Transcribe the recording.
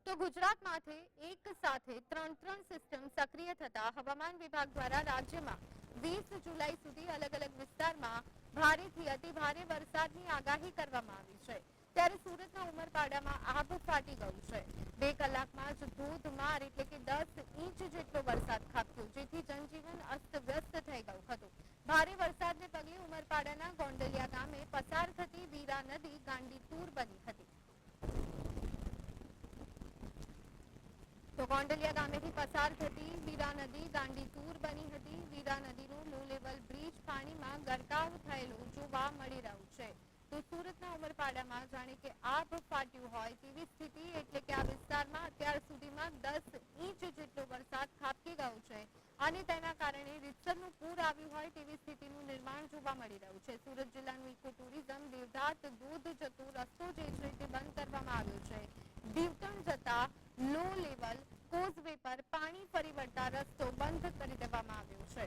તો ગુજરાતમાંથી એક સાથે ત્રણ સિસ્ટમ સક્રિય થતા હવામાન વિભાગ દ્વારા રાજ્યમાં 20 જુલાઈ સુધી અલગ અલગ વિસ્તારમાં ભારેથી અતિભારે વરસાદની આગાહી કરવામાં આવી છે. ત્યારે સુરતના ઉમરપાડામાં આભ ફાટી ગયું છે. 2 કલાકમાં જ ધોધમાર એટલે કે 10 ઇંચ જેટલો વરસાદ ખાબક્યો, જેથી જનજીવન અસ્તવ્યસ્ત થઈ ગયું હતું. ભારે વરસાદને પગલે ઉમરપાડાના ગોંડલિયા ગામે પસાર થતી વીરા નદી ગાંડીતુર બની હતી. તો ગોંડલિયા ગામેથી પસાર થતી વીરા નદી ગાંડીતુર બની હતી. વીરા નદીનું લો લેવલ બ્રિજ પાણીમાં ગરકાવ થયેલું જોવા મળી રહ્યું છે. તો સુરતના ઉમરપાડામાં જાણે કે આભ ફાટ્યું હોય તેવી સ્થિતિ, એટલે કે આ વિસ્તારમાં અત્યાર સુધીમાં 10 ઇંચ જેટલો વરસાદ ખાબકી ગયો છે અને તેના કારણે રીતસરનું પૂર આવ્યું હોય તેવી સ્થિતિનું નિર્માણ જોવા મળી રહ્યું છે. સુરત જિલ્લાનું ઇકો ટુરિઝમ દેવધાત ધોધ જતો રસ્તો જે છે તે બંધ કરવામાં આવ્યો છે. દીવટણ જતા લો લેવલ કોઝવે પર પાણી ફરી વળતા રસ્તો બંધ કરી દેવામાં આવ્યો છે.